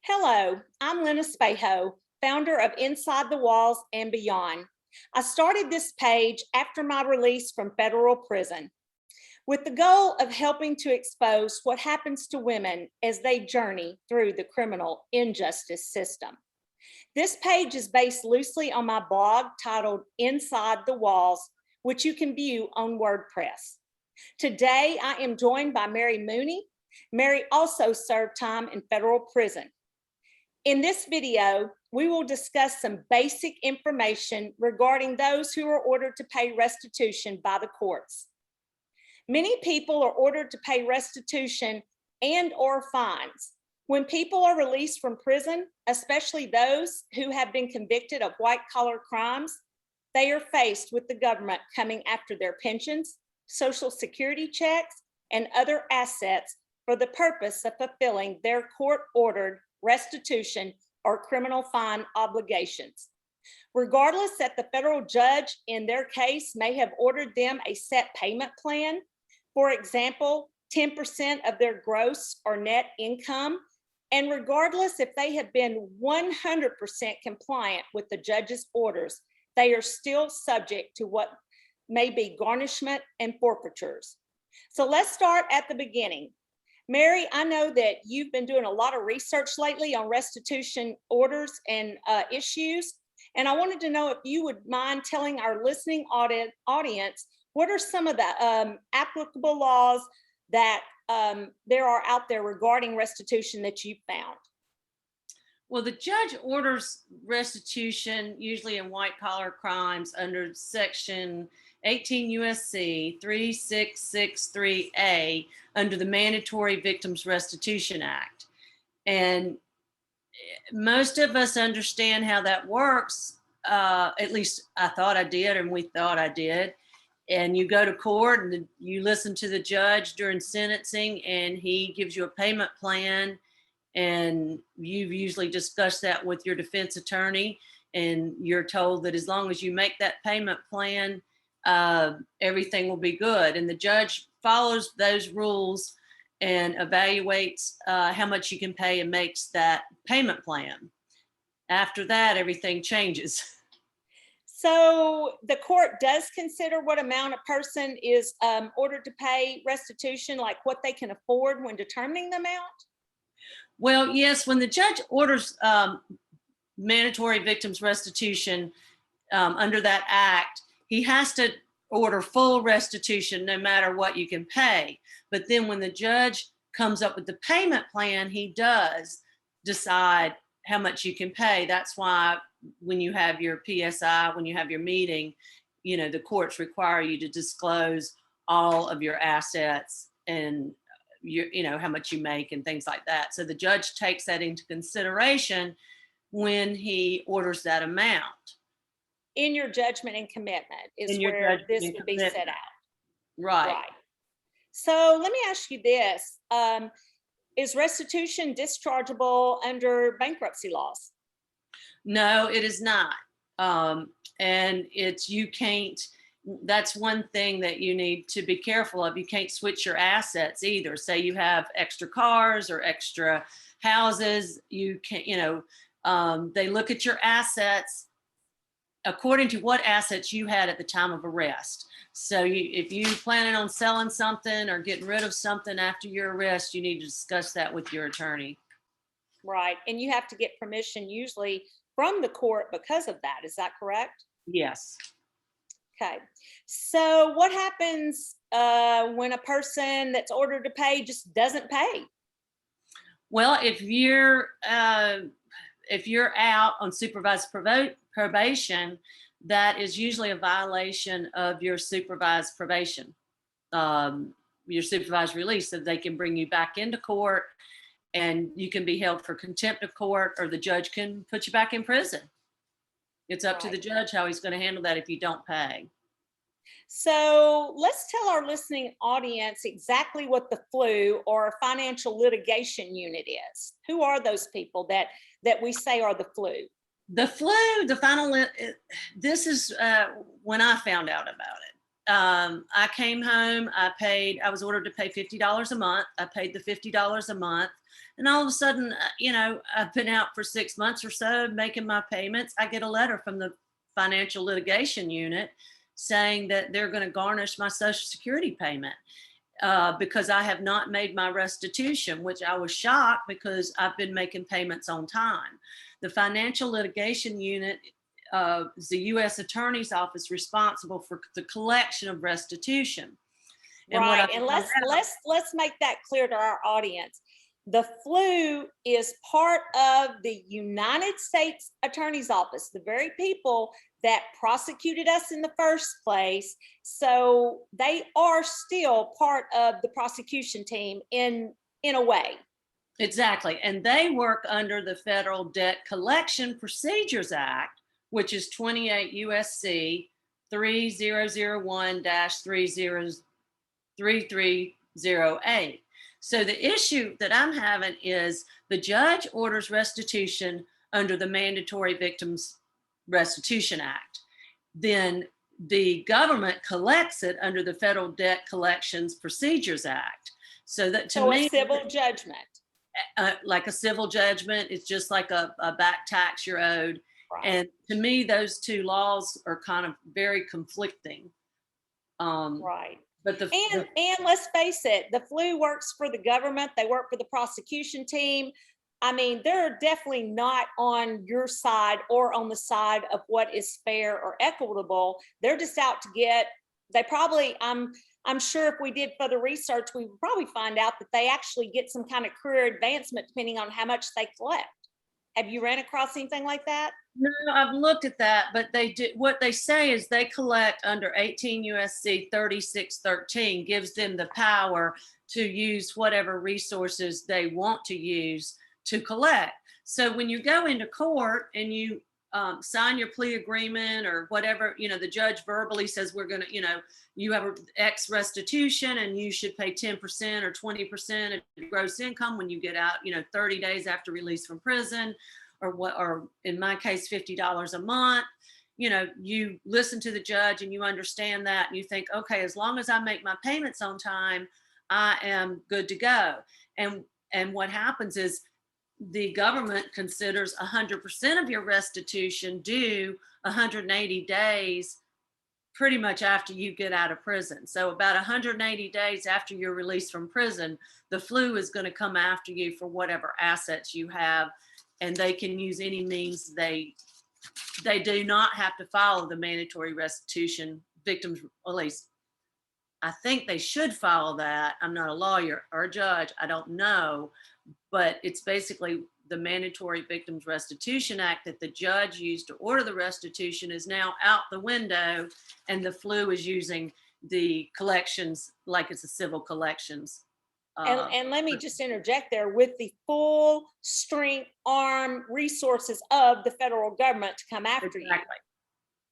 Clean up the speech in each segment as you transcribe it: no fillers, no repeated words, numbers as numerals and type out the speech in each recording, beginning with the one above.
Hello, I'm Lena Spaho, founder of Inside the Walls and Beyond. I started this page after my release from federal prison with the goal of helping to expose what happens to women as they journey through the criminal injustice system. This page is based loosely on my blog titled Inside the Walls, which you can view on WordPress. Today, I am joined by Mary Mooney. Mary also served time in federal prison. In this video, we will discuss some basic information regarding those who are ordered to pay restitution by the courts. Many people are ordered to pay restitution and/or fines. When people are released from prison, especially those who have been convicted of white-collar crimes, they are faced with the government coming after their pensions, Social Security checks, and other assets for the purpose of fulfilling their court-ordered restitution or criminal fine obligations. Regardless that the federal judge in their case may have ordered them a set payment plan, for example, 10% of their gross or net income, and regardless if they have been 100% compliant with the judge's orders, they are still subject to what may be garnishment and forfeitures. So let's start at the beginning. Mary, I know that you've been doing a lot of research lately on restitution orders and issues, and I wanted to know if you would mind telling our listening audience what are some of the applicable laws that there are out there regarding restitution that you found. Well, the judge orders restitution usually in white-collar crimes under Section 18 U.S.C. 3663A under the Mandatory Victims Restitution Act. And most of us understand how that works. At least I thought I did, and we thought I did. And you go to court and you listen to the judge during sentencing, and he gives you a payment plan. And you've usually discussed that with your defense attorney, and you're told that as long as you make that payment plan, everything will be good. And the judge follows those rules and evaluates how much you can pay and makes that payment plan. After that, everything changes. So the court does consider what amount a person is ordered to pay restitution, like what they can afford when determining the amount? Well, yes, when the judge orders mandatory victims restitution under that act, he has to order full restitution no matter what you can pay. But then when the judge comes up with the payment plan, he does decide how much you can pay. That's why when you have your PSI, when you have your meeting, you know, the courts require you to disclose all of your assets and you know, how much you make and things like that. So the judge takes that into consideration when he orders that amount. In your judgment and commitment is where this would be set out. Right. So let me ask you this. Is restitution dischargeable under bankruptcy laws? No, it is not. And you can't, that's one thing that you need to be careful of. You can't switch your assets either. Say you have extra cars or extra houses, you can't, you know, they look at your assets according to what assets you had at the time of arrest. So if you planning on selling something or getting rid of something after your arrest, you need to discuss that with your attorney. Right, and you have to get permission usually from the court because of that. Is that correct? Yes. Okay, so what happens when a person that's ordered to pay just doesn't pay? Well, if you're out on supervised probation, that is usually a violation of your supervised probation, your supervised release, so they can bring you back into court and you can be held for contempt of court, or the judge can put you back in prison. It's up to the judge how he's going to handle that if you don't pay. So let's tell our listening audience exactly what the FLU, or a financial litigation unit, is. Who are those people that we say are the FLU? The FLU, this is when I found out about it. I came home, I was ordered to pay $50 a month. I paid the $50 a month. And all of a sudden, I've been out for 6 months or so making my payments. I get a letter from the financial litigation unit saying that they're going to garnish my Social Security payment because I have not made my restitution, which I was shocked because I've been making payments on time. The financial litigation unit is the U.S. Attorney's Office responsible for the collection of restitution. And right, and let's make that clear to our audience. The flu is part of the United States Attorney's Office, the very people that prosecuted us in the first place. So they are still part of the prosecution team in a way. Exactly. And they work under the Federal Debt Collection Procedures Act, which is 28 USC 3001-33038. So the issue that I'm having is the judge orders restitution under the Mandatory Victims Restitution Act. Then the government collects it under the Federal Debt Collections Procedures Act. So that to me, a civil judgment. Like a civil judgment, it's just like a back tax you're owed. Right. And to me, those two laws are kind of very conflicting. Right. But and let's face it, the flu works for the government. They work for the prosecution team. I mean, they're definitely not on your side or on the side of what is fair or equitable. They're just out to get, I'm sure if we did further research, we would probably find out that they actually get some kind of career advancement depending on how much they collect. Have you ran across anything like that? No, I've looked at that, but what they say is they collect under 18 USC 3613 gives them the power to use whatever resources they want to use to collect. So when you go into court and you sign your plea agreement or whatever, the judge verbally says we're going to, you have an X restitution and you should pay 10% or 20% of your gross income when you get out, 30 days after release from prison, or in my case, $50 a month. You listen to the judge and you understand that and you think, okay, as long as I make my payments on time, I am good to go. And what happens is the government considers 100% of your restitution due 180 days pretty much after you get out of prison. So about 180 days after you're released from prison, the flu is going to come after you for whatever assets you have, and they can use any means. They do not have to follow the mandatory restitution victims, at least I think they should follow that. I'm not a lawyer or a judge, I don't know, but it's basically the Mandatory Victims Restitution Act that the judge used to order the restitution is now out the window, and the flu is using the collections like it's a civil collections. And let me just interject there, with the full strength arm resources of the federal government to come after you.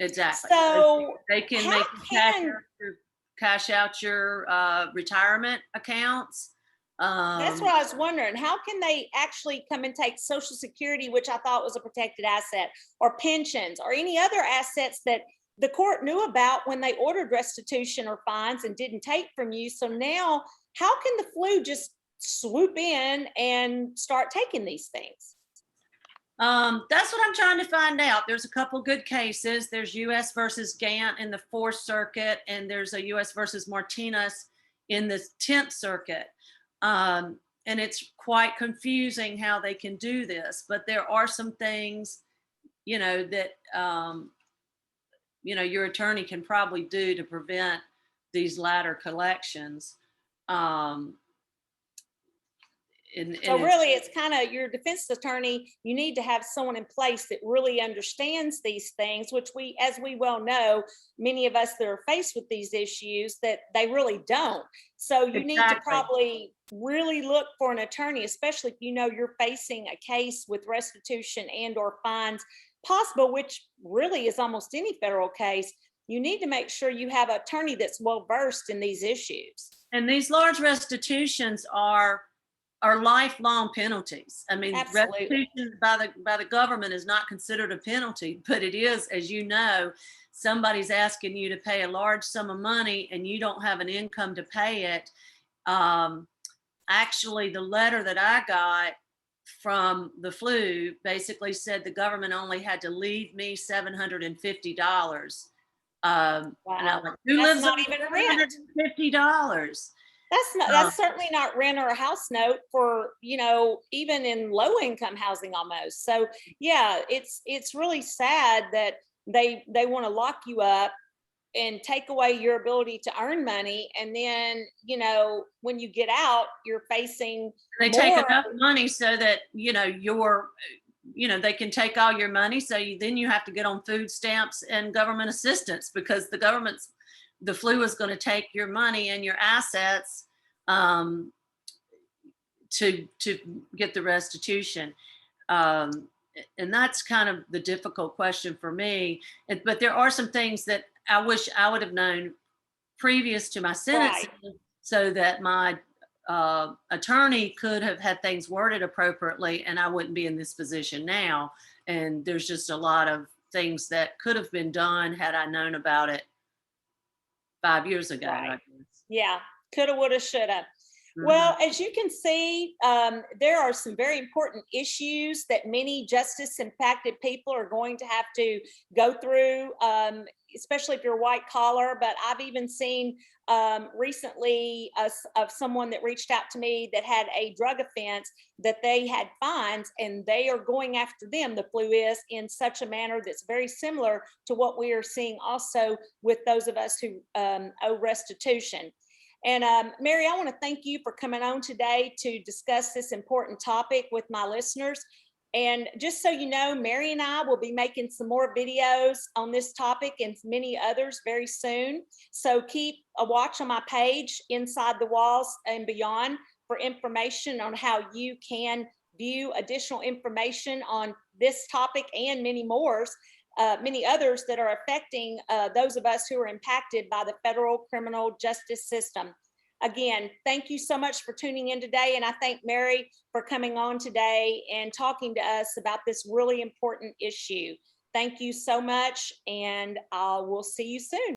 Exactly. So they can make cash out your retirement accounts. That's what I was wondering. How can they actually come and take Social Security, which I thought was a protected asset, or pensions, or any other assets that the court knew about when they ordered restitution or fines and didn't take from you? So now, how can the flu just swoop in and start taking these things? That's what I'm trying to find out. There's a couple good cases. There's U.S. versus Gant in the 4th Circuit, and there's a U.S. versus Martinez in the 10th Circuit. And it's quite confusing how they can do this, but there are some things, that, your attorney can probably do to prevent these latter collections. So really, it's kind of your defense attorney. You need to have someone in place that really understands these things, which as we well know, many of us that are faced with these issues, that they really don't. So you need to probably really look for an attorney, especially if you're facing a case with restitution and or fines possible, which really is almost any federal case. You need to make sure you have an attorney that's well versed in these issues. And these large restitutions are lifelong penalties. I mean, absolutely. Restitution by the government is not considered a penalty, but it is, as you know, somebody's asking you to pay a large sum of money and you don't have an income to pay it. Actually, the letter that I got from the flu basically said the government only had to leave me $750. And I'm like, who That's lives not on even rent. $750? That's certainly not rent or a house note for, even in low income housing almost. So yeah, it's really sad that they want to lock you up and take away your ability to earn money. And then, when you get out, you're facing They more. take enough money so that, they can take all your money. So then you have to get on food stamps and government assistance, because the flu is going to take your money and your assets to get the restitution. And that's kind of the difficult question for me. But there are some things that I wish I would have known previous to my sentencing, so that my attorney could have had things worded appropriately and I wouldn't be in this position now. And there's just a lot of things that could have been done had I known about it 5 years ago. Right. I guess. Yeah, coulda, woulda, shoulda. Mhm. Well, as you can see, there are some very important issues that many justice impacted people are going to have to go through, especially if you're white collar. But I've even seen recently of someone that reached out to me that had a drug offense that they had fines, and they are going after them, the flu is, in such a manner that's very similar to what we are seeing also with those of us who owe restitution. And Mary, I want to thank you for coming on today to discuss this important topic with my listeners. And just so you know, Mary and I will be making some more videos on this topic and many others very soon. So keep a watch on my page, Inside the Walls and Beyond, for information on how you can view additional information on this topic and many others that are affecting those of us who are impacted by the federal criminal justice system. Again, thank you so much for tuning in today. And I thank Mary for coming on today and talking to us about this really important issue. Thank you so much, and we'll see you soon.